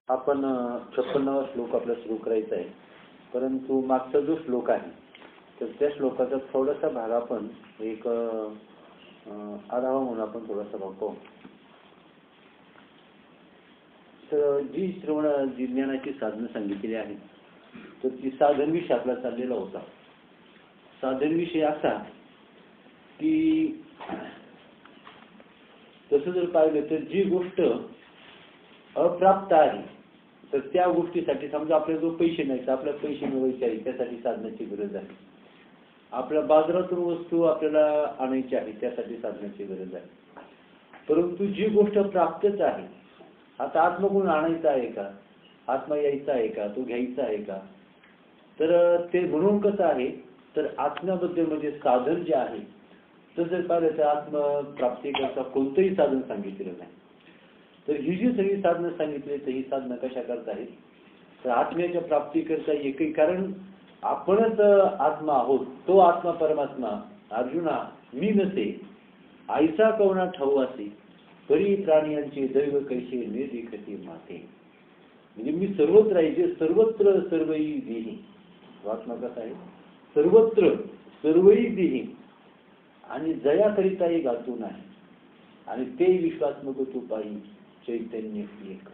आपण 56वा श्लोक आपला सुरू करायचा आहे, परंतु मागचा जो श्लोक आहे तर त्या श्लोकाचा थोडासा भाग आपण एक आढावा म्हणून आपण थोडासा बघतो. तर जी श्रवण ज्ञानाची साधनं सांगितलेली आहेत तर ती साधन विषय आपला चाललेला होता. साधन विषय असा की तसं जर पाहिलं तर जी गोष्ट अप्राप्त आहे तर त्या गोष्टीसाठी समजा आपल्याला जो पैसे नाही तर आपल्याला पैसे मिळवायचे आहे त्यासाठी साधनाची गरज आहे. आपल्या बाजारातून वस्तू आपल्याला आणायची आहे त्यासाठी साधनाची गरज आहे. परंतु जी गोष्ट प्राप्तच आहे, आता आत्मगुण आणायचा आहे का, आत्मा यायचा आहे का, तो घ्यायचा आहे का, तर ते म्हणून कसं आहे तर आत्म्याबद्दल म्हणजे साधन जे आहे तसं पाहिलं तर आत्मप्राप्तीकरता कोणतंही साधन सांगितलेलं नाही. तर ही जी सगळी साधनं सांगितली तर ही साधनं कशा करता आहेत तर आत्म्याच्या प्राप्तीकरता एकही, कारण आपणच आत्मा आहोत. तो आत्मा परमात्मा अर्जुना मी नसे आईचा कवना ठाऊ असे परी प्राण्यांचे दैव कैसे निर्दिखती माते. म्हणजे मी सर्वत्र आहे जे सर्वत्र सर्वही देही. आत्मा कसा आहे सर्वत्र सर्वही देही आणि जयाकरिताही गातून आहे आणि ते विश्वात्मक तू पाही चैतन्य एक.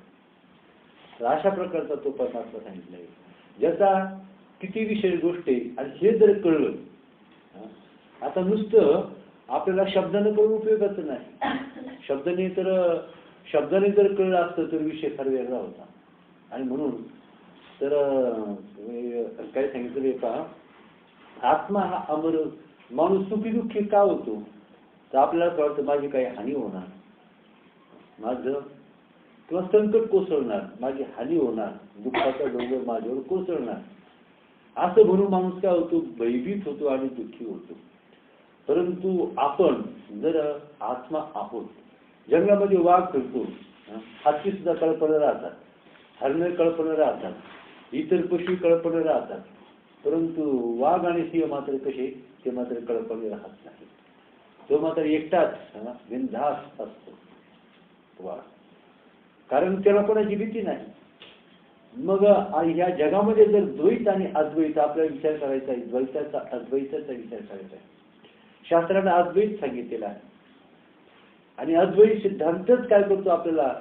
तर अशा प्रकारचा तो परमात्मा सांगितला आहे ज्याचा किती विशेष गोष्टी आणि हे जर कळलं. आता नुसतं आपल्याला शब्दानं कळून उपयोगाचं नाही. शब्दाने जर कळलं असतं तर विषय फार वेगळा होता. आणि म्हणून तर काय सांगितलं का आत्मा हा अमर. माणूस सुखी दुःखी का होतो तर आपल्याला कळतं माझी काही हानी होणार, माझं किंवा संकट कोसळणार, माझी हानी होणार, दुःखाचा डोंगर माझ्यावर कोसळणार असं म्हणून माणूस काय होतो भयभीत होतो आणि दुःखी होतो. परंतु आपण जर आत्मा आहोत, जंगलामध्ये वाघ फिरतो, हत्ती सुद्धा कळपणे राहतात, हरणे कळपणे राहतात, इतर पशु कळपणे राहतात, परंतु वाघ आणि सिंह मात्र कसे ते मात्र कळपणे राहत नाही. तो मात्र एकटाच बिनधास्त असतो वाघ, कारण त्याला कोणाची भीती नाही. मग ह्या जगामध्ये जर द्वैत आणि अद्वैत आपल्याला विचार करायचा आहे, द्वैताचा अद्वैताचा विचार करायचा आहे. शास्त्राने अद्वैत सांगितलेला आहे आणि अद्वैत सिद्धांतच काय करतो आपल्याला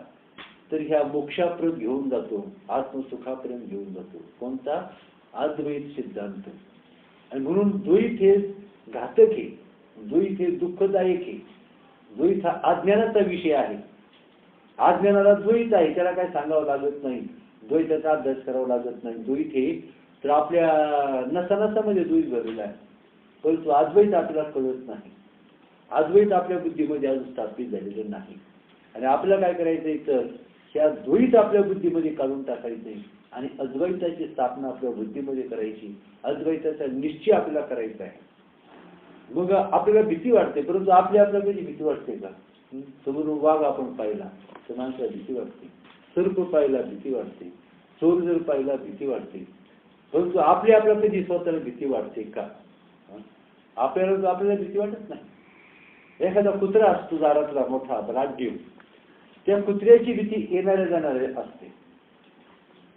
तर ह्या मोक्षापर्यंत घेऊन जातो, आत्मसुखापर्यंत घेऊन जातो. कोणता अद्वैत सिद्धांत. आणि म्हणून द्वैत हे घातक आहे, द्वैत हे दुःखदायक आहे. द्वैत हा अज्ञानाचा विषय आहे. अज्ञानाला द्वैत आहे त्याला काय सांगावं लागत नाही, द्वैताचा अभ्यास करावा लागत नाही. द्वैत हे तर आपल्या नसानसामध्ये द्वैत भरलेला आहे, परंतु अद्वैत आपल्याला कळत नाही. अद्वैत आपल्या बुद्धीमध्ये अजून स्थापित झालेलं नाही. आणि आपल्याला काय करायचंय तर ह्या द्वैत आपल्या बुद्धीमध्ये काढून टाकायचंय आणि अद्वैताची स्थापना आपल्या बुद्धीमध्ये करायची, अद्वैताचा निश्चय आपल्याला करायचा आहे. मग आपल्याला भीती वाटते, परंतु आपल्याला कधी भीती वाटते का? समोरून वाघ आपण पाहिला तर माणसाला भीती वाटते, सर्प पाहिला भीती वाटते, चोर जर पाहिला भीती वाटते, परंतु आपल्या कधी स्वतःला भीती वाटते का? आपल्याला भीती वाटत नाही. एखादा कुत्रा असतो दारातला मोठा राजजीव, त्या कुत्र्याची भीती येणाऱ्या जाणाऱ्या असते,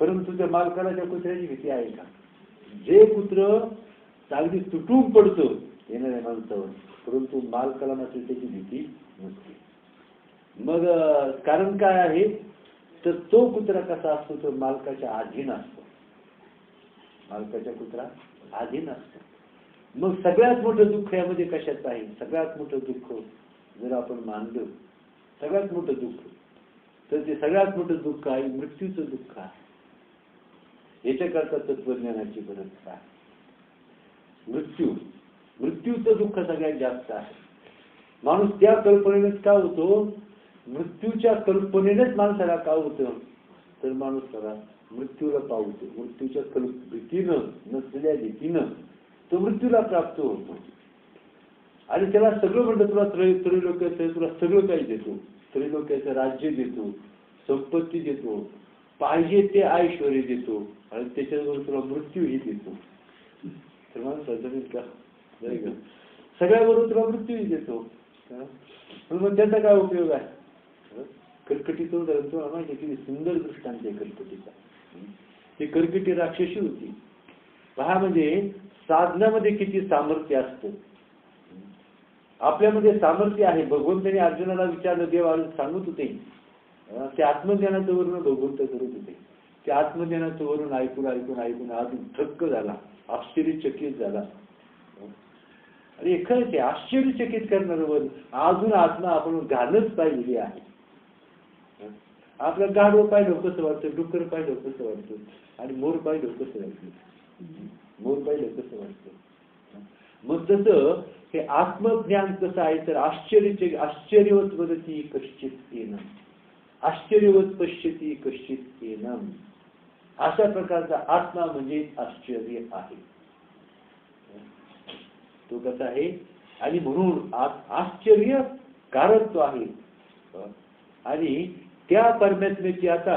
परंतु त्या मालकाला त्या कुत्र्याची भीती आहे का? जे कुत्र अगदी तुटून पडतं येणाऱ्या माणसावर, परंतु मालकाला मात्र त्याची भीती नसते. मग कारण काय आहे तर तो कुत्रा कसा असतो तो मालकाच्या अधीन असतो, मालकाच्या कुत्रा अधीन असतो. मग सगळ्यात मोठं दुःख यामध्ये कशाचं आहे? सगळ्यात मोठं दुःख जर आपण मानलं सगळ्यात मोठं दुःख तर ते सगळ्यात मोठं दुःख आहे मृत्यूचं दुःख आहे. याच्याकरता तत्वज्ञानाची गरज आहे. मृत्यूचं दुःख सगळ्यात जास्त आहे. माणूस त्या कल्पनेनेच का होतो, मृत्यूच्या कल्पनेनेच माणसाला का होतं तर माणूस सगळा मृत्यूला पावतो. मृत्यूच्या भीतीनं नसलेल्या भीतीनं तो मृत्यूला प्राप्त होतो. आणि त्याला सगळं म्हणतं तुला त्रैलोक्याचं तुला सगळं काही देतो, त्रैलोक्याचं राज्य देतो, संपत्ती देतो, पाहिजे ते ऐश्वर्य देतो आणि त्याच्याबरोबर तुला मृत्यूही देतो. तर माणूस जमेल का? सगळ्याबरोबर तुला मृत्यूही देतो. मग त्याचा काय उपयोग आहे? कर्कटीचं उदाहरण तुम्हाला माहिती किती सुंदर दृष्टांत आहे कर्कटीचा. ती कर्कटी राक्षसी होती पहा. म्हणजे साधनामध्ये किती सामर्थ्य असतं. आपल्यामध्ये सामर्थ्य आहे. भगवंताने अर्जुनाला विचारलं, देव सांगत होते ते आत्मज्ञानाचं वरून भगवंत करत होते. ते आत्मज्ञानाचं वरून ऐकून ऐकून ऐकून अजून थक्क झाला, आश्चर्यचकित झाला. अरे खरंच आहे, आश्चर्यचकित करणारं वर अजून आत्मा आपण घालच पाहिलेली आहे. आपलं गाढव पाहिलं कसं वाटतं, डुक्कर पाहिलं कसं वाटतं, आणि मोर पाहिलं कसं वाटतं, मोर पाहिलं कसं वाटतं. मग तसं हे आत्मज्ञान कसं आहे तर आश्चर्यवत वदती कश्चित येणं, आश्चर्यवत पश्यती कश्चित येणं. अशा प्रकारचा आत्मा म्हणजे आश्चर्य आहे. तो कसा आहे आणि म्हणून आश्चर्य कारक तो आहे. आणि त्या परमात्म्याची आता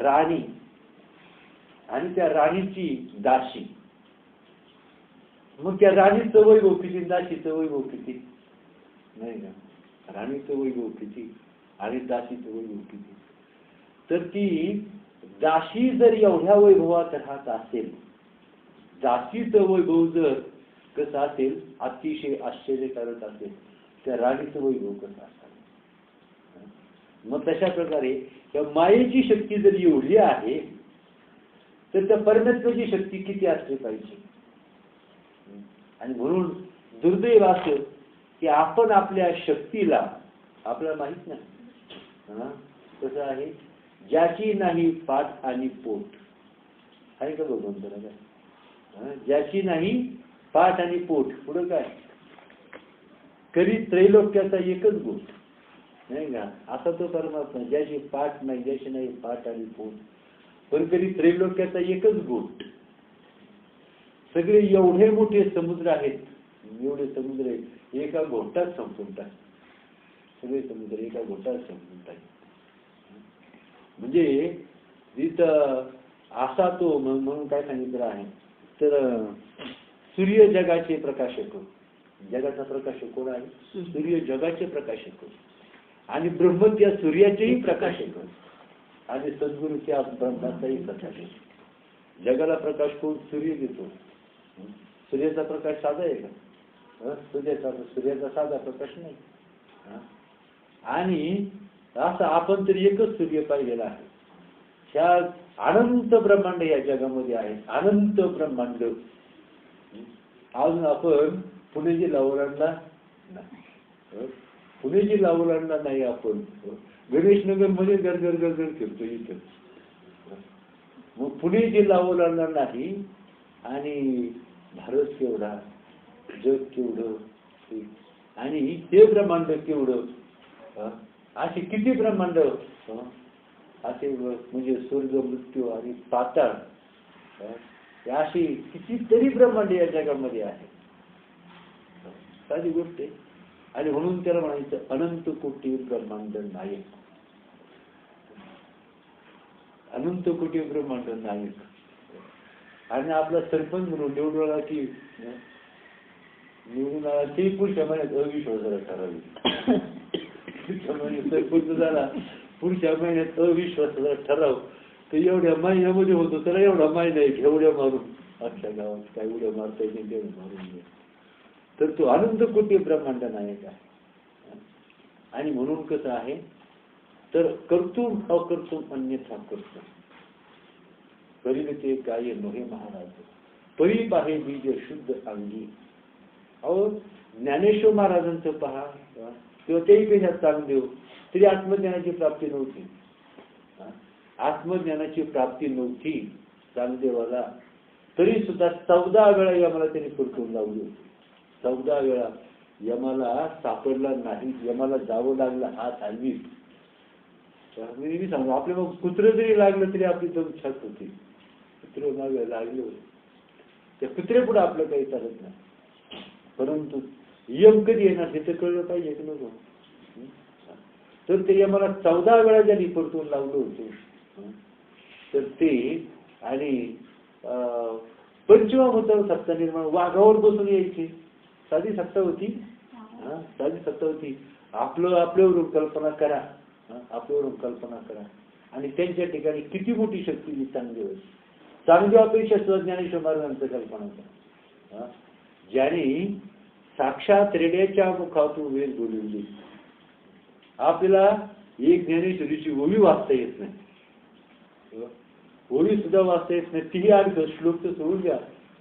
राणी आणि त्या राणीची दासी. मग त्या राणीचं वैभव किती, दासीचं वैभव किती नाही का. राणीचं वैभव किती आणि दासीचं वैभव किती. तर ती दासी जर एवढ्या वैभवात राहत असेल, दासीचं वैभव जर कसं असेल, अतिशय आश्चर्यकारक असेल, त्या राणीचं वैभव कसं असेल. मग तशा प्रकारे त्या मायेची शक्ती जर एवढी आहे तर त्या परमेश्वराची शक्ती किती असली पाहिजे. आणि म्हणून दुर्दैव असं की आपण आपल्या शक्तीला आपल्याला माहित नाही कसं आहे, ज्याची नाही पाठ आणि पोट आहे का भगवंताला काय, ज्याची नाही पाठ आणि पोट, पुढं काय करी त्रैलोक्याचा एकच गोष्ट नाही का. असा तो परमात्मा ज्याची पाठ नाही, ज्याची नाही पाठ आणि पोट, पण कधी त्रैलोक्याचा एकच गोष्ट. सगळे एवढे मोठे समुद्र आहेत, एवढे समुद्र आहेत, एका घोटात संपून टाक. सगळे समुद्र एका घोटात संपून टाक. म्हणजे तिथं असा तो म्हणून काय सांगितलं आहे तर सूर्य जगाचे प्रकाशक. जगाचा प्रकाशक कोण आहे? सूर्य जगाचे प्रकाशक आणि ब्रह्म त्या सूर्याचेही प्रकाशक आणि सद्गुरू त्या ब्रह्माचाही प्रकाशक. जगाला प्रकाश कोण? सूर्य देतो. सूर्याचा प्रकाश साधा आहे का? सूर्याचा साधा प्रकाश नाही. आणि असं आपण तरी एकच सूर्य पाहिलेला आहे. ह्या अनंत ब्रह्मांड या जगामध्ये आहे, अनंत ब्रह्मांड. अजून आपण पुणे जिल्हा ओलांडला नाही, पुणे जिल्हा ओलांडला नाही आपण. गणेशनगर मध्ये गरगर गरगर फिरतो इथं. मग पुणे जिल्हा ओलांडला नाही आणि भारत केवढा, जग केवढं आणि हे ब्रह्मांड केवढं. असे किती ब्रह्मांड असे म्हणजे स्वर्ग, मृत्यू आणि पाताळ अशी कितीतरी ब्रह्मांड या जगामध्ये आहे. साधी गोष्ट आहे. आणि म्हणून त्याला म्हणायचं अनंत कोटी ब्रह्मांड नायक. अनंत कोटी ब्रह्मांड नायक. आणि आपला सरपंच म्हणून निवडून आला की निवडून आला ते पुढच्या महिन्यात अविश्वासाला ठरावे. पुढच्या महिन्यात सरपंच झाला, पुढच्या महिन्यात अविश्वासाला ठराव. तर एवढ्या महिन्यामध्ये होतो त्याला एवढा महिना आहे एवढ्या मारून अख्ख्या गावात काय उड्या मारता येईल तेवढं मारून घे. तर तो अनंत कोटी ब्रह्मांड नायक आहे. आणि म्हणून कसं आहे तर कर्तुम अकर्तुम अन्यथा कर्तुम करील ते काय नोहे महाराज परी पाहे बीज शुद्ध अंगी. अहो ज्ञानेश्वर महाराजांचं पहा किंवा तेही पेक्षा चांगदेव तरी आत्मज्ञानाची प्राप्ती नव्हती. आत्मज्ञानाची प्राप्ती नव्हती चांगदेवाला, तरी सुद्धा 14 वेळा यमाला त्यांनी परतून लावली होती. 14 वेळा यमाला सापडला नाही, यमाला जावं लागलं हात हलवी. मी सांगू आपल्या मग कुत्र जरी लागलं तरी आपली दम छत होती. कुत्र मागे लागले होते, त्या कुत्रे पुढे आपलं काही चालत नाही. परंतु यम कधी येणार हे तर कळलं पाहिजे की नको. तर ते यमाला 14 वेळा ज्यांनी परतून लावलं होतं तर ते आणि पंचमा होतं सत्ता निर्माण. वाघावर बसून यायची साधी सत्ता होती, साधी सतवती आपल्यावरून कल्पना करा, आपल्यावरून कल्पना करा. आणि त्यांच्या ठिकाणी किती मोठी शक्ती ही चांगदेवापेक्षा सुद्धा ज्ञानेश्वर महाराजांचं कल्पना करा. ज्याने साक्षात रेड्याच्या मुखातून वेद बोलवली. आपल्याला एक ज्ञानेश्वरीची ओवी वाचता येत नाही, ओवी सुद्धा वाचता येत नाही, तीही अर्थ श्लोक तर सोडून द्या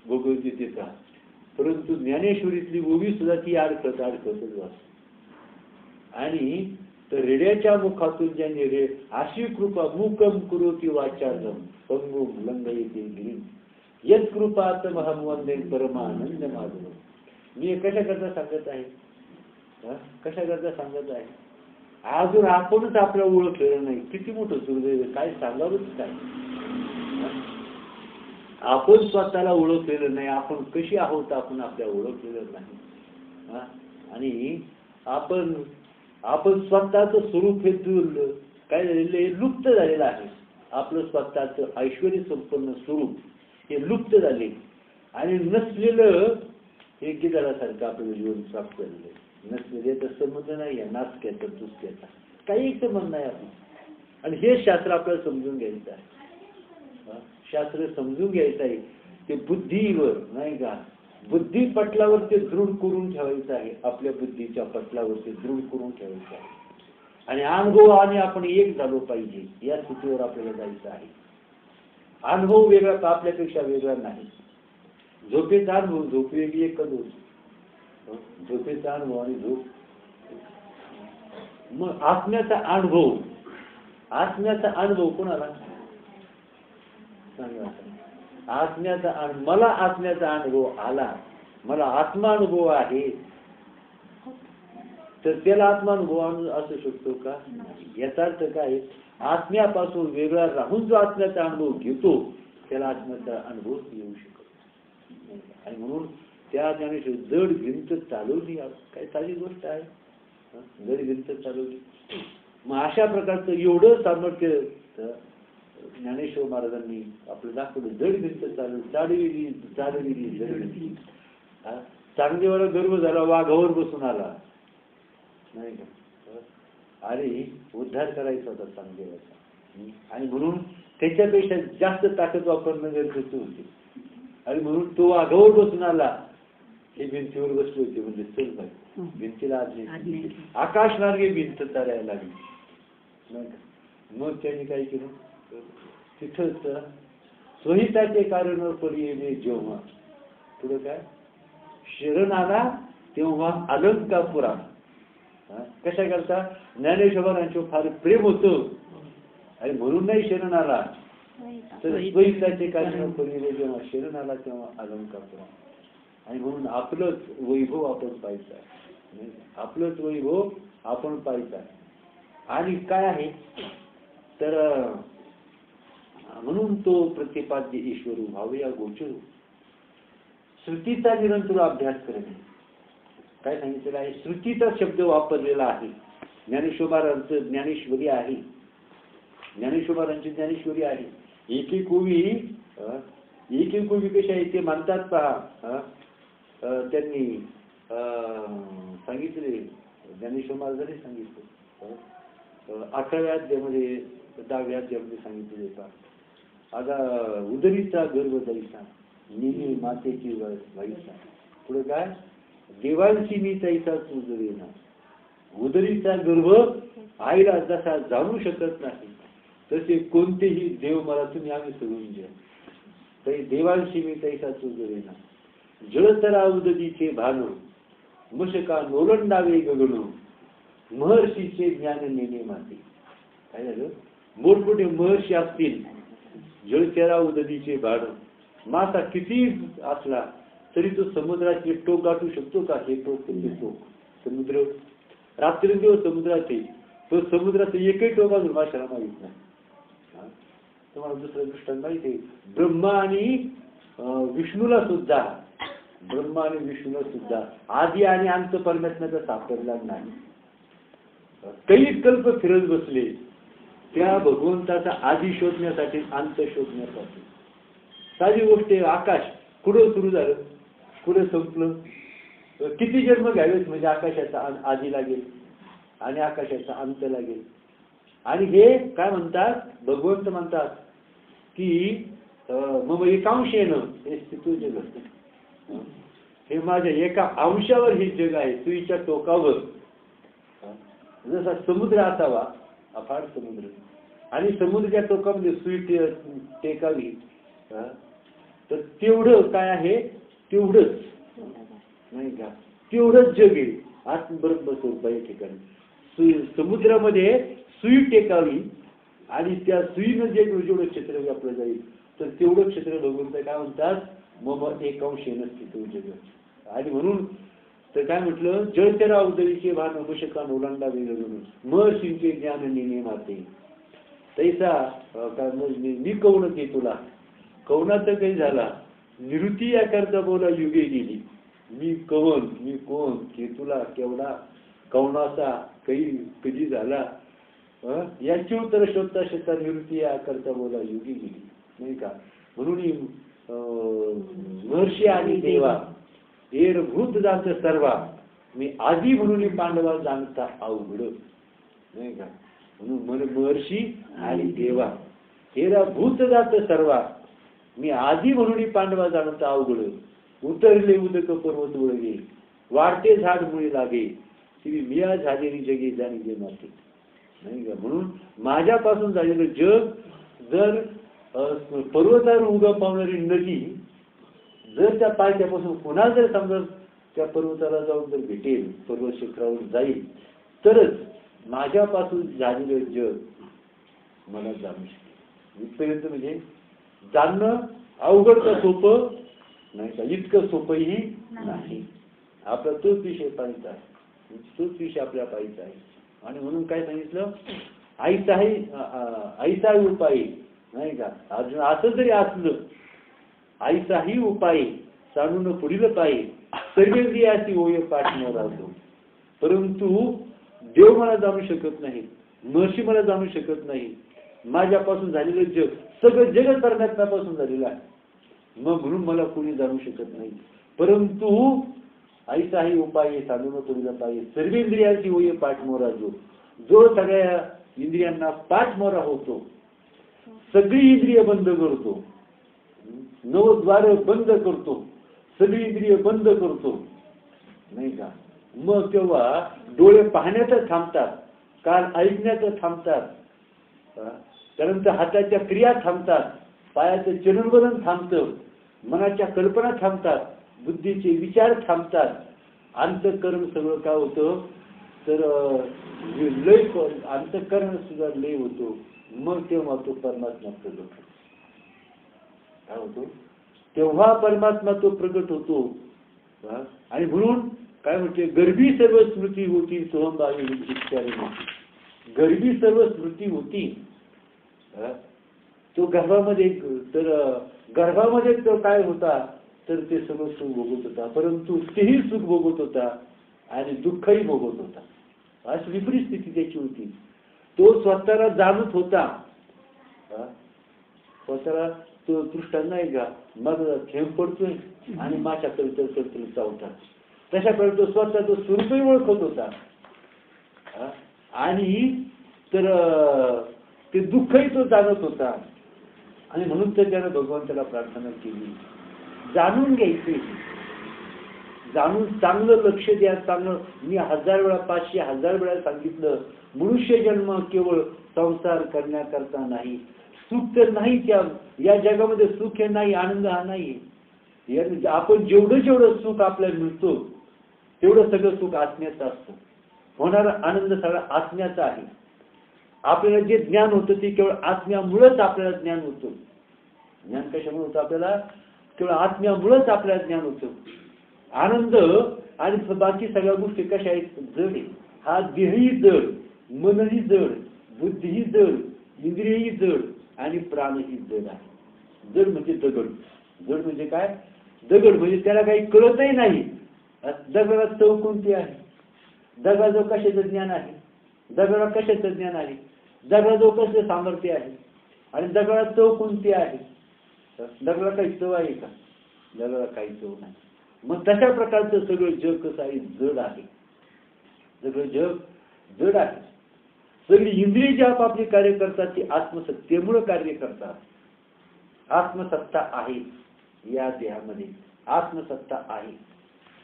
भगवद्गीतेचा, परंतु ज्ञानेश्वरीतली ओवी सुद्धा ती अडकतच वाचते. आणि तर रेड्याच्या मुखातून ज्यांनी अशी कृपा मुकम करोति वाचालम पंगुम लंघयते गिरिम यत कृपातम अहम वंदे परमानंद माधव. मी कशाकरता सांगत आहे, कशाकरता सांगत आहे? अजून आपणच आपल्याला ओळखलेलं नाही. किती मोठं दुर्दैव, काय सांगावंच काय. आपण स्वतःला ओळखलेलं नाही, आपण कशी आहोत आपण आपल्याला ओळखलेलं नाही. आणि आपण स्वतःचं स्वरूप हे काय झालेलं आहे, लुप्त झालेलं आहे. आपलं स्वतःचं ऐश्वर्य संपन्न स्वरूप हे लुप्त झाले आणि नसलेलं हे गिधाडासारखं आपल्याला जीवन प्राप्त झालेलं आहे. नसलेले संबंध नाही आहे, नाचक्याचा दुसक्याचा काही संबंध नाही आपण. आणि हे शास्त्र आपल्याला समजून घ्यायचं आहे. शास्त्र समजून घ्यायचं आहे ते बुद्धीवर नाही का, बुद्धी पटलावर ते दृढ करून ठेवायचं आहे. आपल्या बुद्धीच्या पटलावर ते दृढ करून ठेवायचं आहे. आणि अनुभवाने आपण एक झालो पाहिजे या स्थितीवर आपल्याला जायचं आहे. अनुभव वेगळा आपल्यापेक्षा वेगळा नाही. झोपेचा अनुभव झोप वेगळी एकच होती. झोपेचा अनुभव आणि झोप. मग आत्म्याचा अनुभव, आत्म्याचा अनुभव कोणाला सांगा. मला आत्म्याचा अनुभव आला, मला आत्मानुभव आहे, तर त्याला आत्मानुभव असू शकतो का? याचा अर्थ काय, आत्म्यापासून वेगळा राहून जो आत्म्याचा अनुभव घेतो त्याला आत्म्याचा अनुभव येऊ शकतो. आणि म्हणून त्या ज्ञानेश्वर जड भिंत चालवली, काय साधी गोष्ट आहे, जड भिंत चालवली. मग अशा प्रकारचं एवढं सामर्थ्य ज्ञानेश्वर महाराजांनी आपलं दाखवलं. जड भिंत चालविली जड भिंत. चांगदेवाला गर्व झाला, वाघावर बसून आला नाही का, आणि उद्धार करायचा होता चांगदेवाचा. आणि म्हणून त्याच्यापेक्षा जास्त ताकद वापरणं गरजेचं होते. आणि म्हणून तो वाघावर बसून आला, हे भिंतीवर बसले होते. म्हणजे चल बाई भिंतीला आज्ञा, आकाश मार्गे भिंत चालायला लागली नाही का. मग त्यांनी काय केलं, तिथंच स्वहिताचे कारण परी जेव्हा पुढे काय शरण आला तेव्हा अलंकापुरा. कशा करता ज्ञानेश्वरांचं फार प्रेम होतं आणि म्हणून नाही शरण आला, तर स्वहिताचे कारण परी जेव्हा शरण आला तेव्हा अलंकापुरा. आणि म्हणून आपलंच वैभव आपण पाहायचं आहे, आपलंच वैभव आपण पाहायचं आहे. आणि काय आहे तर म्हणून तो प्रतिपाद्य ईश्वर भाव या गोचर श्रुतीचा निरंतर अभ्यास करणे. काय सांगितलेलं आहे, श्रुतीचा शब्द वापरलेला आहे. ज्ञानेश्वरांचं ज्ञानेश्वरी आहे, ज्ञानेश्वरांची ज्ञानेश्वरी आहे. एक एक ओवी कशा आहे ते म्हणतात पहा. त्यांनी सांगितले, ज्ञानेश्वर महाराजांनी सांगितलं 11व्या अध्यायामध्ये 10व्या अध्यायामध्ये सांगितले पहा. आता उदरीचा गर्भ जायचा नेहमी मातेची व्हायचा. पुढे काय, देवांची मी तैसाच उदरीना. उदरीचा गर्भ आईला जसा जाणू शकत नाही तसे कोणतेही देव मला तुम्ही आम्ही सोडून घ्या. तरी देवांशी मी तैसाच उदरीना. जळतरा उदरीचे भान मशका नोलंडावे गगन महर्षीचे ज्ञान नेणे माते. काय झालं, मोठमोठे महर्षी असतील, जळचरा उदरीचे भान, मासा किती असला तरी तो समुद्राचे टोक गाठू शकतो का? हे टोक ते टोक समुद्र रात्रंदिवस समुद्राचे, तो समुद्राचं एकही टोक अजून माशाला माहित नाही. तुम्हाला दुसरं दृष्टांत माहिती आहे, ब्रह्मा आणि विष्णूला सुद्धा आधी आणि अंत परमेश्वराचा सापडला नाही. काही कल्प फिरत बसले त्या भगवंताचा आधी शोधण्यासाठी अंत शोधण्यासाठी. साधी गोष्ट, आकाश कुठं सुरू झालं कुठं संपलं, किती जन्म घ्यावेत म्हणजे आकाशाचा आधी लागेल आणि आकाशाचा अंत लागेल. आणि हे काय म्हणतात, भगवंत म्हणतात की मग एकांशेन हे स्थिती जग असतं, हे माझ्या एका अंशावर हे जग आहे, सुईच्या टोकावर. जसा समुद्र असावा, अफाट समुद्र, आणि समुद्राच्या टोकामध्ये सुई टेकावी, तर तेवढं काय आहे, तेवढंच नाही का, तेवढंच जग आहे. आत्मबरोबर स्वरूप या ठिकाणी समुद्रामध्ये सुई टेकावी आणि त्या सुईनं जे जेवढं क्षेत्र व्यापलं जाईल तर तेवढं क्षेत्र भगवंत काय म्हणतात, मग एकांशेन स्थितो जग. आणि म्हणून तर काय म्हटलं, जळचरा उदरीचे भान अवशका ओलांडा वेगळं महर्षींचे ज्ञान नेणे माते तैसा काय मी कौन के तुला कौनाचं काही झाला निवृत्ती या करता बोला युगे गेली. मी कवन, मी कोण, के तुला केवढा कौनाचा काही कधी झाला, याची उत्तर शोधता शोधता निवृत्ती या करता बोला युगे गेली, नाही का. म्हणून महर्षी आणि देवा एर भूत जात सर्वा मी आधी म्हणून पांडवा जाणता अवघड, नाही का. म्हणून महर्षी आणि देवा एरा भूत जात सर्वा मी आधी म्हणून पांडवा जाणता अवघड. उतरले उदक पर्वत वळगे वाढते झाड मुळे लागे ती मिया झालेली जगे जाणी जे माते, नाही का. म्हणून माझ्यापासून झालेलं जग, जर पर्वतावर उगा पावणारी नदी जर त्या पायथ्यापासून पुन्हा जर समजा त्या पर्वताला जाऊन जर भेटेल, पर्वत शिखरावर जाईल, तरच माझ्यापासून झालेलं जग मला जाणू शकेल. इथपर्यंत म्हणजे जाणणं अवघड का सोपं नाही का, इतकं सोपंही नाही. आपला तोच विषय पाहिजे आहे, तोच विषय आपल्या पाहिजे आहे. आणि म्हणून काय सांगितलं, आईचाही उपाय, नाही का. अजून असं जरी असलं आईचाही उपाय सांडून पुढील पायी सर्वेंद्रियाची होय पाठीवर राहतो. परंतु देव मला जाणू शकत नाही, महर्षी मला जाणू शकत नाही. माझ्यापासून झालेलं जग सगळं जग परमात्म्यापासून झालेलं आहे, मग म्हणून मला कोणी जाणू शकत नाही. परंतु आईचाही उपाय सांडून पुढील पायी सर्वेंद्रियाची होय पाठमोरा जो सगळ्या इंद्रियांना पाठमोरा होतो, सगळी इंद्रिय बंद करतो, नवद्वार बंद करतो, सगळी इंद्रिय बंद करतो, नाही का. मग तेव्हा डोळे पाहण्याचं थांबतात, कान ऐकण्याचं थांबतात, त्यानंतर हाताच्या क्रिया थांबतात, पायाचं चलनवलन थांबतं, मनाच्या कल्पना थांबतात, बुद्धीचे विचार थांबतात, अंतःकरण सगळं काय होतं तर लय, अंतःकरण सुद्धा लय होतो. मग तेव्हा तो परमात्मा प्रगट होतो. काय होतो तेव्हा परमात्मा तो प्रगट होतो. आणि म्हणून काय म्हणते, गर्भी सर्व स्मृती होती सोहंभावी गर्भी सर्व स्मृती होती. तो गर्भामध्ये, तर गर्भामध्ये तो काय होता तर ते सगळं सुख भोगत होता, परंतु तेही सुख भोगत होता आणि दुःखही भोगत होता. अशी विपरीत स्थिती त्याची होती. तो स्वतःला जाणत होता, स्वतःला तो दृष्टांत नाही का, मग थेंब पडतोय आणि माझ्या कलकल चावतात, तशा प्रकारे तो स्वतः तो स्वरूपही ओळखत होता. आणि तर ते दुःखही तो जाणत होता. आणि म्हणून तर त्यानं भगवंताला प्रार्थना केली, जाणून घ्यायचे, जाणून चांगलं लक्ष द्या. चांगलं मी 1000 वेळा 500,000 वेळा सांगितलं, मनुष्य जन्म केवळ संसार करण्याकरता नाही. सुख तर नाही, त्या या जगामध्ये सुख हे नाही, आनंद हा नाही. आपण जेवढं जेवढं सुख आपल्याला मिळतो तेवढं सगळं सुख आत्म्याचं असतं. होणारा आनंद सगळा आत्म्याचा आहे. आपल्याला जे ज्ञान होतं ते केवळ आत्म्यामुळेच आपल्याला ज्ञान होतं. ज्ञान कशामुळे होतं आपल्याला, केवळ आत्म्यामुळेच आपल्याला ज्ञान होतं. आनंद आणि बाकी सगळ्या गोष्टी कशा आहेत, जड आहे. हा देहही जड, मनही जड, बुद्धीही जड, इंद्रियही जड आणि प्राणही जड आहे. जड म्हणजे दगड. जड म्हणजे काय, दगड म्हणजे त्याला काही कळतही नाही. दगडाला चव कोणती आहे, दगडाजवळ कशाचं ज्ञान आहे, दगडाला कशाचं ज्ञान आहे, दगडाजवळ कसं सामर्थ्य आहे, आणि दगडाला चव कोणती आहे. दगडाला काही चव आहे का, दगडाला काही चव नाही. मग तशा प्रकारचं सगळं जग कसं आहे, जड आहे. सगळं जग जड आहे. सगळी इंद्रिय जी आपापली कार्य करतात ती आत्मसत्तेमुळे कार्य करतात. आत्मसत्ता आहे या देहामध्ये, आत्मसत्ता आहे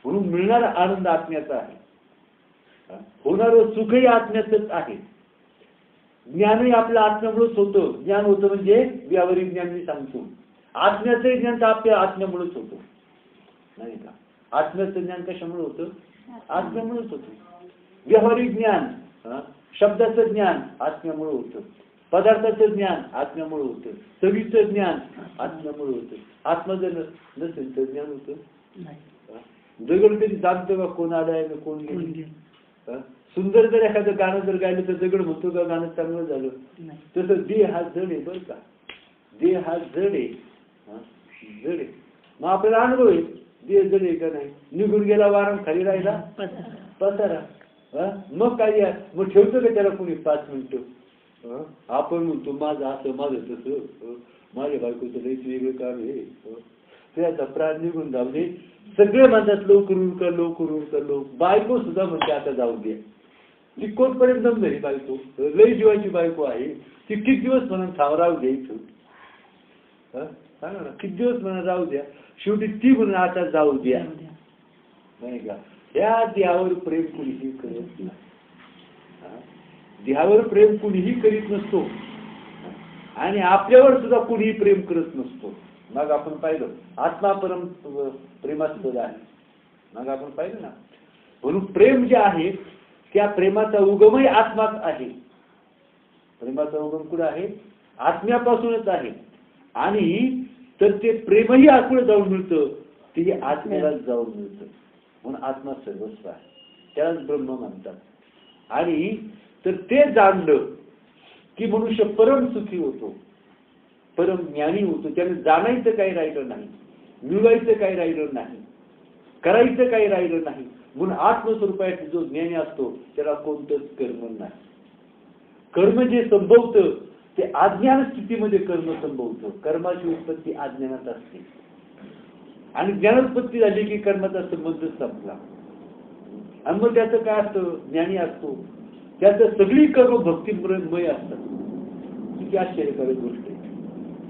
म्हणून मिळणारा आनंद आत्म्याचा आहे. होणारं सुखही आत्म्याचंच आहे. ज्ञानही आपल्या आत्म्यामुळेच होतं. ज्ञान होतं म्हणजे व्यावहारिक ज्ञान मी सांगतो. आत्म्याचं ज्ञान तर आपल्या आत्म्यामुळेच होतं, नाही का? आत्म्याचं ज्ञान कशामुळे होतं? आत्म्यामुळेच होतं. व्यावहारिक ज्ञान, शब्दाचं ज्ञान आत्म्यामुळे होतं. पदार्थाचं ज्ञान आत्म्यामुळे होतं. चवीचं ज्ञान आत्म्यामुळे होतं. आत्मा जर नसेल तर ज्ञान होतं? दगड कधी जाणतो का कोण आलाय कोण गेले? सुंदर जर एखादं गाणं जर गायलं तर दगड म्हणतो का गाणं चांगलं झालं? तसं देह हा जड आहे बरं का. देह हा जड आहे, जड आहे. मग आपल्याला अनुभव आहे देह जड आहे का नाही. निघून गेला वारं खाली राहिला पसारा. मग काय, मग ठेवतो का त्याला कोणी 5 मिनिटं? आपण म्हणतो माझं असं माझं तसं, माझ्या बायकोचं लईच वेगळं काम आहे, त्याचा प्राण निघून जाऊ दे. सगळे म्हणतात लवकर उरका लवकर उरका लोक. बायको सुद्धा म्हणते आता जाऊ दे. ती कोणपर्यंत दम झाली बायको, लई जीवाची बायको आहे. ती किती दिवस म्हणून राहू द्यायचं, सांगा ना, किती दिवस म्हणून राहू द्या. शेवटी ती म्हणून आता जाऊ द्या, नाही का? या देहावर प्रेम कुणीही करत नाही. देहावर प्रेम कुणीही करीत नसतो आणि आपल्यावर सुद्धा कुणीही प्रेम करत नसतो. मग आपण पाहिलं आत्मा परम प्रेमास्पद आहे. मग आपण पाहिलं ना, म्हणून प्रेम जे आहे त्या प्रेमाचा उगमही आत्माच आहे. प्रेमाचा उगम कुठे आहे? आत्म्यापासूनच आहे. आणि तर ते प्रेमही आतून जाऊन मिळतं, ते आत्म्यालाच जाऊन मिळतं. म्हणून आत्मा सर्वस्व आहे, त्यालाच ब्रह्म म्हणतात. आणि तर ते जाणलं की मनुष्य परम सुखी होतो, परम ज्ञानी होतो. त्याने जाणायचं काही राहिलं नाही, मिळवायचं काही राहिलं नाही, करायचं काही राहिलं नाही. म्हणून आत्मस्वरूपात जो ज्ञानी असतो त्याला कोणतंच कर्म नाही. कर्म जे संभवतं ते अज्ञान स्थितीमध्ये कर्म संभवतं. कर्माची उत्पत्ती अज्ञानात असते आणि ज्ञानोत्पत्ती झाली की कर्माचा संबंध संपला. आणि मग त्याचं काय असतं? ज्ञानी असतो त्याचं सगळी कर्म भक्तिमय असतात. किती आश्चर्यकारक गोष्ट आहे.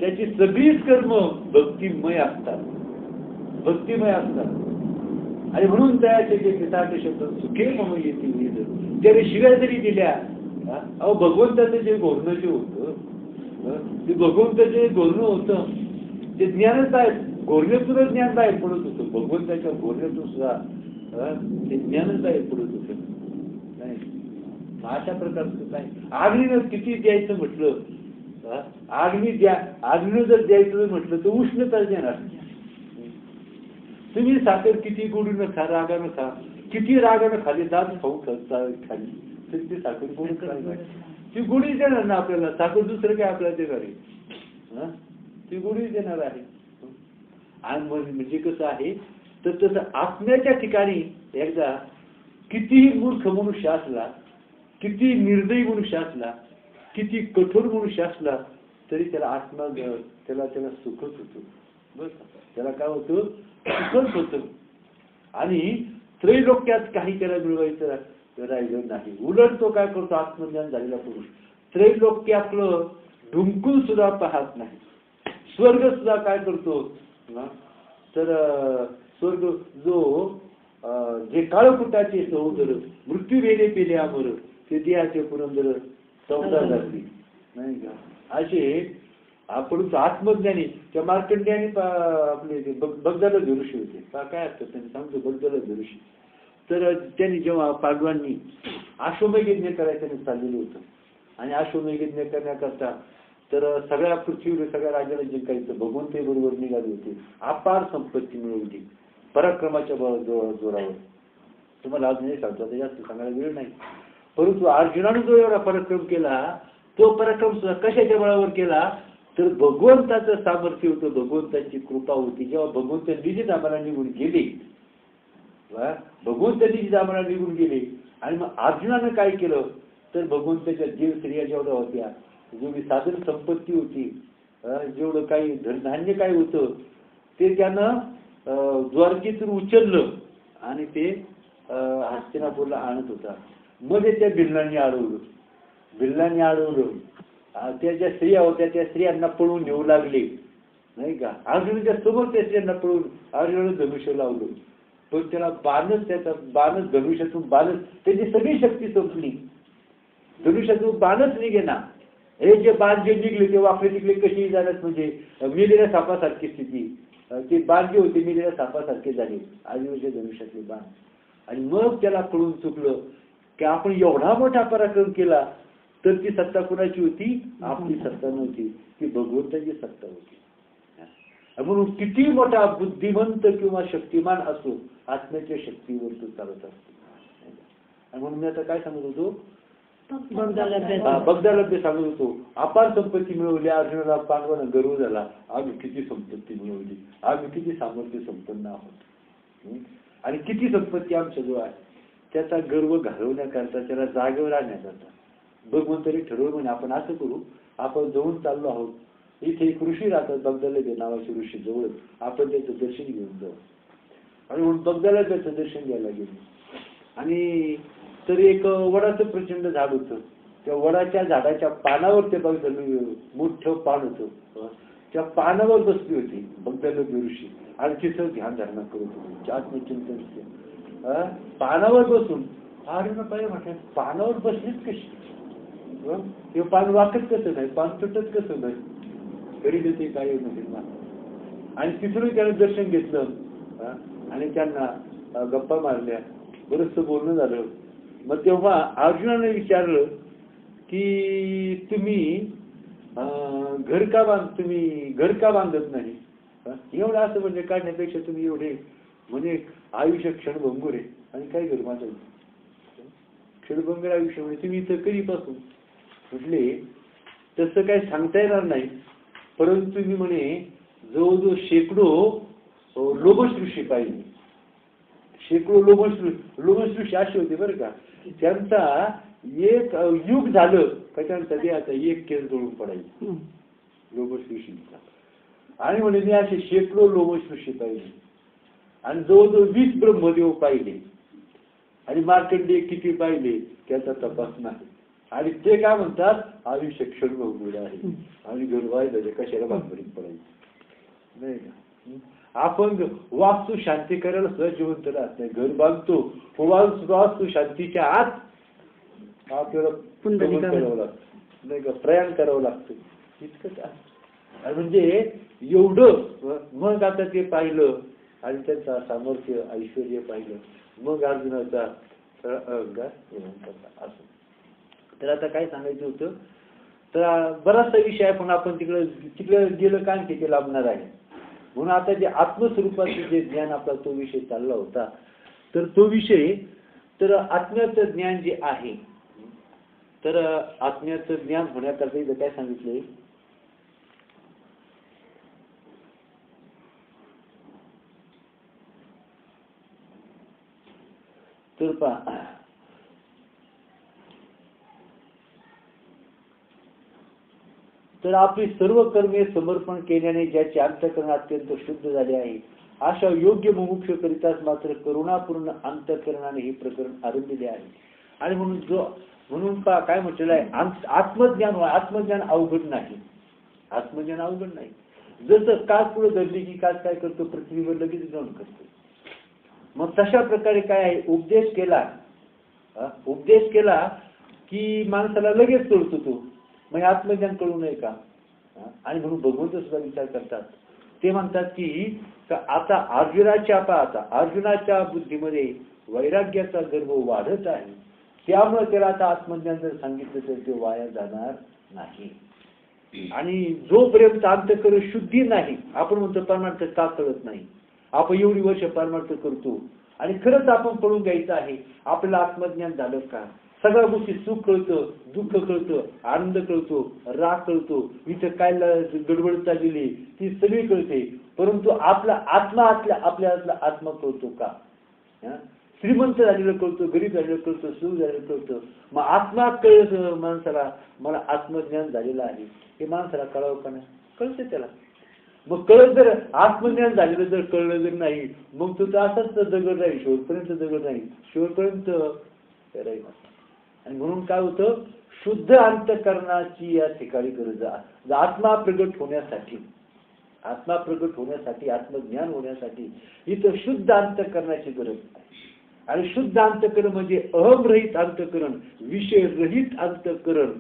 त्याची सगळीच कर्म भक्तिमय असतात, भक्तिमय असतात. आणि म्हणून त्याचे जे पिताचे शब्द सुखे मम येतील वेद, त्याने शिव्या जरी दिल्या, अहो भगवंताचं जे घोरणं जे होतं, ते भगवंताचं जे घोरणं होतं ते ज्ञानच आहे. घोरण्यातूनच ज्ञान बाहेर पडत होतं. भगवंताच्या घोरण्यातून सुद्धा ते ज्ञानच बाहेर पडत होतं. नाही अशा प्रकारचं काय. आग्नीनं किती द्यायचं म्हटलं, आग्नी द्या, आग्नीनं जर द्यायचं म्हटलं तर उष्णता देणार. तुम्ही साखर किती गोडीनं खा, रागानं खा, किती रागानं खाली दात खाऊ खाली तर ती साखर गोडी काय, ती गोडी देणार ना आपल्याला. साखर दुसरं काय आपल्याला देणार आहे? ती गोडी देणार आहे. आणि म्हणजे कसं आहे तर तसं आत्म्याच्या ठिकाणी एकदा कितीही मूर्ख मनुष्य असला, किती निर्दयी मनुष्य असला, किती कठोर मनुष्य असला तरी त्याला आत्मा त्याला सुखच होतं. बरं, त्याला काय होतं? सुखच होतं. आणि त्रैलोक्यात काही त्याला मिळवायचं राहिलं नाही. उलट तो काय करतो? आत्मज्ञान झालेला पुरुष त्रैलोक्यातलं ढुंकून सुद्धा पाहत नाही. स्वर्ग सुद्धा काय करतो तर स्वर्ग जो जे काळकुटाचे सहोदर मृत्यू वेळे पेले अमर ते देहाचे पुरंदर 14 झाली, नाही का? असे आपण आत्मज्ञानी त्या मार्कंड्याने आपले बगदाला ऋषी होते. काय असतं त्यांनी सांगतो, बगदाला ऋषी. तर त्यांनी जेव्हा पांडवांनी अश्वमेध यज्ञ करायचं चाललेलं होतं आणि अश्वमेध यज्ञ करण्याकरता तर सगळ्या पृथ्वीवर सगळ्या राज्याला जिंकायचं, भगवंते बरोबर निघाले होते. अपार संपत्ती मिळवली पराक्रमाच्या जोरावर. तुम्हाला आज नाही सांगतो, आता जास्त सांगायला वेळ नाही. परंतु अर्जुनाने जो एवढा पराक्रम केला, तो पराक्रम सुद्धा कशाच्या बळावर केला तर भगवंताचं सामर्थ्य होतं, भगवंताची कृपा होती. जेव्हा भगवंत निजी आम्हाला निघून गेले, भगवंत निजी आम्हाला निघून गेले आणि मग अर्जुनानं काय केलं तर भगवंताच्या देव स्त्रिया जेवढ्या होत्या, जेवढी साधन संपत्ती होती, जेवढं काही धनधान्य काय होतं ते त्यानं द्वारकेतून उचललं आणि ते हस्तिनापूरला आणत होता. मध्ये त्या बिल्लांनी अडवलं. त्या ज्या स्त्रिया होत्या त्या स्त्रियांना पळून नेऊ लागले नाही का. अर्जुनाच्या समोर त्या स्त्रियांना पळून अर्जुनाने धनुष्य लावलं, पण त्याला बाणच धनुष्यातून त्याची सगळी शक्ती संपली. धनुष्यातून बाणच निघेना. हे जे बाण जे निघले ते वाकडे तिकडे कशी जाण्यात म्हणजे मेलेल्या सापासारखी स्थिती. ते बाण जे होते मेलेल्या सापासारखे झाले अर्जुनाच्या धनुष्यातले बाण. आणि मग त्याला कळून चुकलं की आपण एवढा मोठा पराक्रम केला तर ती सत्ता कुणाची होती? आपली सत्ता नव्हती, ती भगवंताची सत्ता होती. म्हणून किती मोठा बुद्धिमंत किंवा शक्तिमान असो, आत्म्याच्या शक्तीवर तो चालत असतो. आणि म्हणून मी आता काय सांगत होतो, बगदालभ्य सांगत होतो. अपार संपत्ती मिळवली. अर्जुनाला पांडवांना गर्व झाला, आम्ही किती संपत्ती मिळवली, आम्ही किती सामर्थ्य संपन्न आहोत आणि किती संपत्ती आमच्याजवळ आहे. त्याचा गर्व घालवण्याकरता, त्याला जागेवर आणण्याकरता भगवंतांनी ठरवलं म्हणे आपण असं करू, आपण जाऊन चाललो आहोत. इथे एक ऋषी राहतात बगदालभ्य नावाचे ऋषी जवळच, आपण त्याचं दर्शन घेऊन जाऊ. आणि म्हणून बगदालभ्याचं दर्शन घ्यायला गेलो. आणि तर एक वडाचं प्रचंड झाड होतं. त्या वडाच्या झाडाच्या पानावर ते मोठं पान होतं. त्या पानावर बसली होती बगदालभ्य ऋषी आणि तिथं ध्यान धारणा करत होते, आत्मचिंतन. पानावर बसून आर्यना पाहिजे म्हटलं, पानावर बसलीच कशी, हे पान वाकत कसं नाही, पान तुटत कसं नाही, तरी देते काय नाही. आणि तिथून त्याने दर्शन घेतलं आणि त्यांना गप्पा मारल्या, बरंचसं बोलणं झालं. मग तेव्हा अर्जुनाने विचारलं की तुम्ही घर का बांधत नाही? एवढं असं म्हणजे काढण्यापेक्षा तुम्ही एवढे म्हणजे आयुष्य क्षणभंगूर आहे आणि काय घर बांधायचं? क्षणभंगूर आयुष्य म्हणजे तुम्ही इथं कधीपासून म्हटले तसं काय सांगता येणार नाही, परंतु मी म्हणे जवळजवळ शेकडो लोमश ऋषी पाहिले. शेकडो लोमश ऋषी असे होते बरं का, त्यांचा एक युग झालं का त्यांचा ते आता एक केस जळून पडायचे लोमश ऋषींचा. आणि म्हणे मी असे शेकडो लोमश ऋषी पाहिले आणि जवळजवळ 20 ब्रह्मदेव पाहिले आणि मार्कंडेय किती पाहिले त्याचा तपास नाही. आणि ते काय म्हणतात, आयुष्य क्षणभंगूर आहे आणि घडवायला कशाला भांगडीत पडायचं नाही का. आपण वास्तू शांती करायला सुद्धा जिवंत राहत नाही. घर बांधतो, वास्तू शांतीच्या आत आपल्याला करावं लागतं नाही का, प्रयाण करावं लागतं इतकंच. म्हणजे एवढं. मग आता ते पाहिलं आणि त्यांचा सामर्थ्य ऐश्वर्य पाहिलं, मग अर्जुनाचा असं. तर आता काय सांगायचं होतं, तर बराचसा विषय आहे पण आपण तिकडे गेलं कारण की ते लाभणार आहे. म्हणून आता जे आत्मस्वरूपाचे जे ज्ञान आपला तो विषय चालला होता, तर तो विषय तर आत्म्याचं ज्ञान जे आहे, तर आत्म्याचं ज्ञान होण्याकरता इथं काय सांगितलंय, तर पहा तर आपली सर्व कर्मे समर्पण केल्याने ज्याचे अंतःकरण अत्यंत शुद्ध झाले आहे, अशा योग्य मुमुक्षकरिताच मात्र करुणापूर्ण अंतःकरणाने हे प्रकरण आरंभिले आहे. आणि म्हणून काय म्हटलेलं आहे, आत्मज्ञान अवघड नाही. आत्मज्ञान अवघड नाही. जसं काच पुढे धरली की काच काय करतो, पृथ्वीवर लगेच जाऊन करतो. मग तशा प्रकारे काय आहे, उपदेश केला की माणसाला लगेच कळतो तो. मग आत्मज्ञान कळू नये का? आणि म्हणून भगवंत सुद्धा विचार करतात. ते म्हणतात की आता अर्जुनाच्या बुद्धीमध्ये वैराग्याचा गर्व वाढत आहे, त्यामुळे त्याला आता आत्मज्ञान जर सांगितलं तर ते वाया जाणार नाही. आणि जोपर्यंत अंतःकरण शुद्धी नाही, आपण म्हणतो परमार्थ का कळत नाही, आपण एवढी वर्ष परमार्थ करतो आणि खरंच आपण पळून घ्यायचं आहे, आपल्याला आत्मज्ञान झालं का? सगळ्या गोष्टी सुख कळतं, दुःख कळतं, आनंद कळतो, राग कळतो, इथं काय गडबड चाललेली ती सगळी कळते, परंतु आपला आत्मा आपल्याला आत्मा कळतो का? श्रीमंत झालेलं कळतो, गरीब झालेलं कळतं, सुख झालेलं कळतं. मग आत्मा कळत माणसाला, मला आत्मज्ञान झालेलं आहे हे माणसाला कळावं का नाही? कळतं त्याला. मग कळत जर आत्मज्ञान झालेलं जर कळलं जर नाही, मग तो असाच दगड राहील, शेवटपर्यंत दगड राहील, शेवटपर्यंत राहील. आणि म्हणून काय होतं, शुद्ध अंतःकरणाची या ठिकाणी गरज आहे. आत्मा प्रगट होण्यासाठी, आत्मा प्रगट होण्यासाठी, आत्मज्ञान होण्यासाठी इथं शुद्ध अंतःकरणाची गरज आहे. आणि शुद्ध अंतःकरण म्हणजे अहमरहित अंतःकरण, विषयरहित अंतःकरण,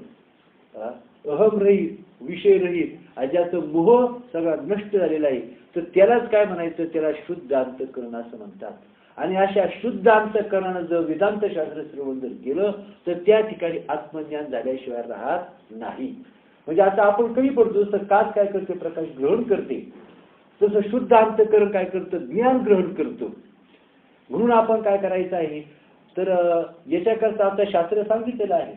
अहमरहित, विषयरहित, ज्याचं मोह सगळा नष्ट झालेला आहे, तर त्यालाच काय म्हणायचं, त्याला शुद्ध अंतःकरण असं म्हणतात. आणि अशा शुद्ध अंतःकरणानं जर वेदांत शास्त्र श्रवण जर केलं तर त्या ठिकाणी आत्मज्ञान झाल्याशिवाय राहत नाही. म्हणजे आता आपण कमी पडतो, जसं काच काय करते, प्रकाश ग्रहण करते, तसं शुद्ध अंतःकरण काय करतं, ज्ञान ग्रहण करतो. म्हणून आपण काय करायचं आहे, तर याच्याकरता आता शास्त्र सांगितलेलं आहे,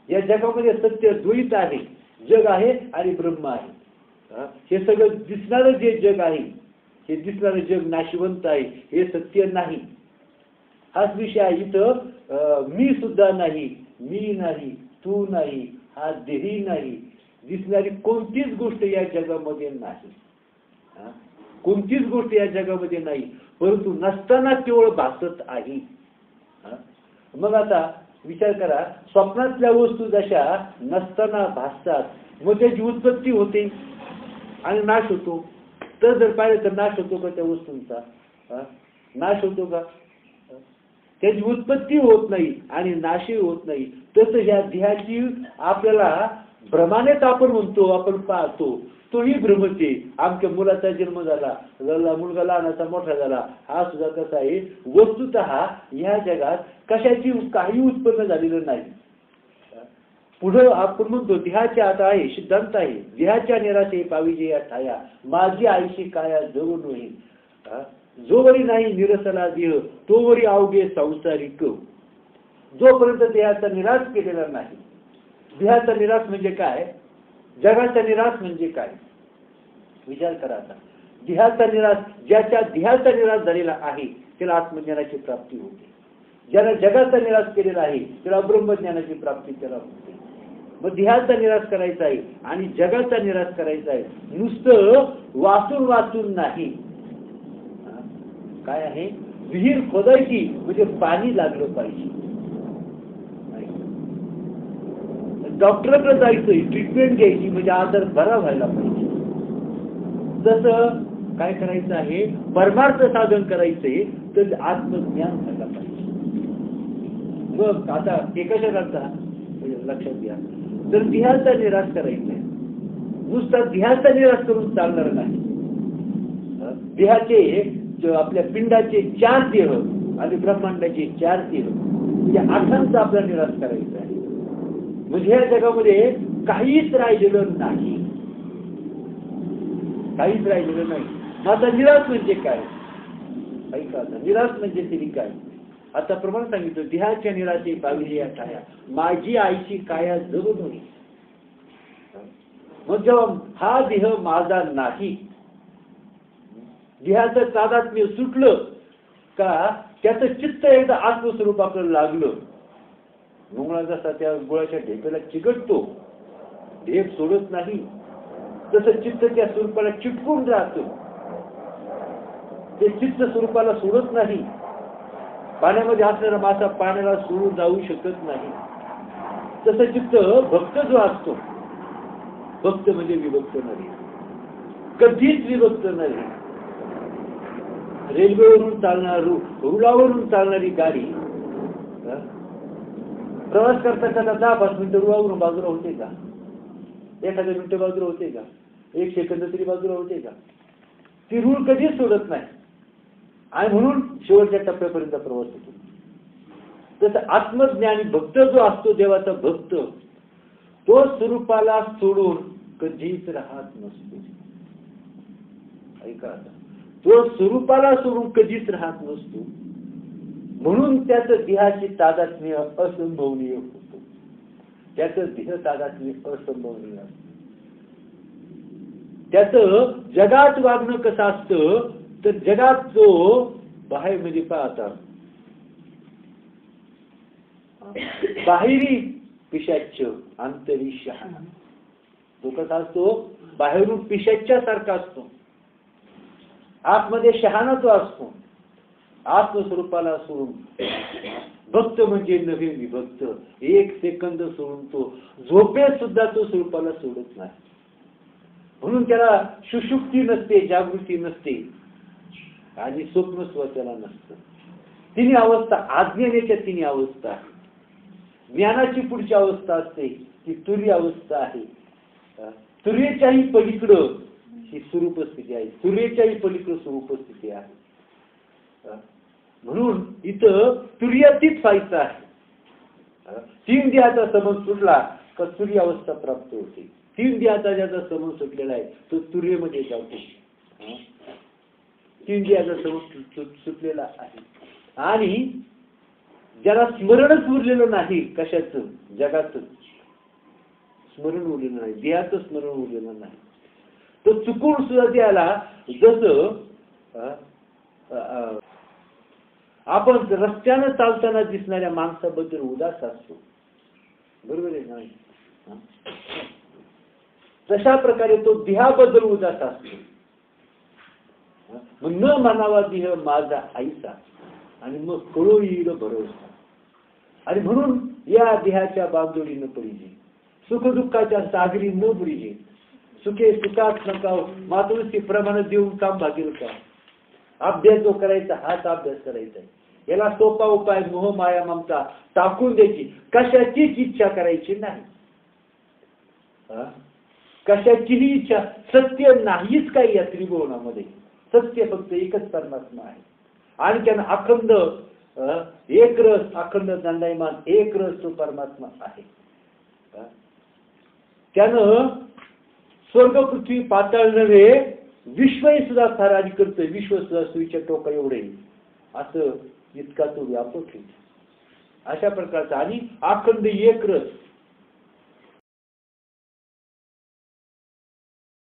या जगामध्ये सत्य द्वैत आहे, जग आहे आणि ब्रह्म आहे. हे सगळं दिसणारं जे जग आहे, हे दिसणारं जग नाशिवंत आहे, हे सत्य नाही. हाच विषय आहे. इथं मी सुद्धा नाही, मी नाही, तू नाही, हा देही नाही, दिसणारी कोणतीच गोष्ट या जगामध्ये नाही, कोणतीच गोष्ट या जगामध्ये नाही, परंतु नसताना केवळ भासत आहे. मग आता विचार करा, स्वप्नातल्या वस्तू जशा नसताना भासतात, मग त्याची उत्पत्ती होते आणि नाश होतो. तर जर पाहिलं तर नाश होतो का त्या वस्तूंचा, नाश होतो का, त्याची उत्पत्ती होत नाही आणि नाशही होत नाही. तसं ह्या देहाची आपल्याला भ्रमानेच आपण म्हणतो, आपण पाहतो, तोही भ्रमच आहे. आमच्या मुलाचा जन्म झाला, मुलगा लहानाचा मोठा झाला, हा सुद्धा कसा आहे, वस्तुतः ह्या जगात कशाची काही उत्पन्न झालेलं नाही. पुढं आपण म्हणतो देहाच्या आता आहे, सिद्धांत आहे, देहाच्या निराशे पाविजे या ठाया, माझी आईशी काया जगून होईल. जोवरी नाही निरसला देह, तोवरी अवघे संसारिक. जोपर्यंत देहाचा निराश केलेला नाही. देहाचा निराश म्हणजे काय, जगाचा निराश म्हणजे काय, विचार करा. आता देहाचा निराश, ज्याच्या देहाचा निराश झालेला आहे त्याला आत्मज्ञानाची प्राप्ती होते. ज्याला जगाचा निराश केलेला आहे त्याला ब्रह्मज्ञानाची प्राप्ती त्याला होते. मग देहाचा निराश करायचा आहे आणि जगाचा निराश करायचा आहे. नुसतं वाचून वाचून नाही. काय आहे, विहीर खोदायची म्हणजे पाणी लागलं पाहिजे. डॉक्टरकडे जायचंय, ट्रीटमेंट घ्यायची म्हणजे आजार बरा व्हायला पाहिजे. तसं काय करायचं आहे, परमार्थ साधन करायचंय तर आत्मज्ञान व्हायला पाहिजे. मग आता हे कशा करता लक्षात घ्या, तर देहाचा निराश करायचा आहे. नुसता देहाचा निराश करून चालणार नाही. देहाचे आपल्या पिंडाचे 4 देह आणि ब्रह्मांडाचे 4 देह म्हणजे 8 आपला निराश करायचा आहे. म्हणजे ह्या जगामध्ये काहीच राहिलेलं नाही, काहीच राहिलेलं नाही. आता निराश म्हणजे काय, ऐका, आता निराश म्हणजे तरी काय. आता प्रमाण सांगितलं, देहाच्या निराशे पाविले या ठाया, माझी आईची काया जगून होईल. मग जेव्हा हा देह माझा नाही, देहाचं तादात्म्य सुटलं का, त्याचं चित्त एकदा आत्मस्वरूप आपल्याला लागलं, मुंगळा जसा त्या गुळाच्या ढेपेला चिकटतो, ढेप सोडत नाही, तसं चित्त त्या स्वरूपाला चिटकून राहतं. ते चित्त स्वरूपाला सोडत नाही. पाण्यामध्ये असणारा मासा पाण्याला सोडून जाऊ शकत नाही. तसं चित्त भक्त जो असतो, भक्त म्हणजे विभक्त नाही, कधीच विभक्त नाही. रेल्वेवरून चालणार, रुळावरून चालणारी गाडी प्रवास करता करता 10-5 मिनिटं रुळावरून बाजूला होते का, एखाद्या मिनिटं बाजूला होते का, 1 सेकंद तरी बाजूला होते का. ती रूळ कधीच सोडत नाही आणि म्हणून शेवटच्या टप्प्यापर्यंत प्रवास होतो. तसं आत्मज्ञानी भक्त जो असतो, देवाचा भक्त, तो स्वरूपाला सोडून कधीच राहत नसतो. ऐका, तो स्वरूपाला सोडून कधीच राहत नसतो. म्हणून त्याचं देहाची तादात्म्य असंभवनीय होतं. त्याचं देह तादात्म्य असंभवनीय असतं. त्याचं जगात वागणं कसं असतं, तर जगात जो बाहेर म्हणजे पाहता बाहेरी पिशाच्य आंतरी शहाणा, तो कसा असतो, बाहेरून पिशाच्या सारखा असतो. आतमध्ये शहाणा असतो, आत्मस्वरूपाला सोडून भक्त म्हणजे नवे विभक्त, एक सेकंद सोडून तो झोपेत सुद्धा तो स्वरूपाला सोडत नाही. म्हणून त्याला सुषुप्ती नसते, जागृती नसते आणि स्वप्न स्वतःला नसतं. तिन्ही अवस्था, अज्ञानाच्या तिन्ही अवस्था. ज्ञानाची पुढची अवस्था असते ती तुर्य अवस्था आहे. तुर्येच्याही पलीकडं ही स्वरूप स्थिती आहे, तुर्येच्याही पलीकडं स्वरूप स्थिती आहे. म्हणून इथं तुर्यातीत व्हायचं आहे. 3 देहाचा समज सुटला का तुर्य अवस्था प्राप्त होते. 3 देहाचा ज्याचा समज सुटलेला आहे तो तुर्यमध्ये जातो. 3 देहाचा समज सुटलेला आहे. आणि ज्याला स्मरणच उरलेलं नाही, कशाचं, जगाचं स्मरण उरलेलं नाही, देहाचं स्मरण उरलेलं नाही, तो चुकून सुद्धा त्याला, जसं आपण रस्त्यानं चालताना दिसणाऱ्या माणसाबद्दल उदास असतो, बरोबर आहे नाही, तशा प्रकारे तो देहाबद्दल उदास असतो. न म्हणावा देह माझा आईचा आणि मग कळो येईल भरोसा. आणि म्हणून या देहाच्या बांधोडी न पडिजे, सुखदुःखाच्या सागरी न बुडिजे. सुखे सुखात नका मातृष्टी प्रमाणे देऊन काम भागेल का. अभ्यास जो करायचा हाच अभ्यास करायचा आहे. याला सोपा उपाय मोह माया ममता टाकून द्यायची, कशाचीच इच्छा करायची नाही. कशाचीही इच्छा, सत्य नाहीच काही या त्रिभुवनामध्ये. सत्य फक्त एकच परमात्मा आहे. आणि त्यानं अखंड एक रस, अखंड दंडायमान एक रस तो परमात्मा आहे. त्यानं स्वर्ग पृथ्वी पाताळ नव्हे विश्वही सुद्धा साराजी करतोय. विश्व सुद्धा सुईच्या टोका एवढे असं इतका तो व्यापक आहे. अशा प्रकारचा आणि अखंड एक रस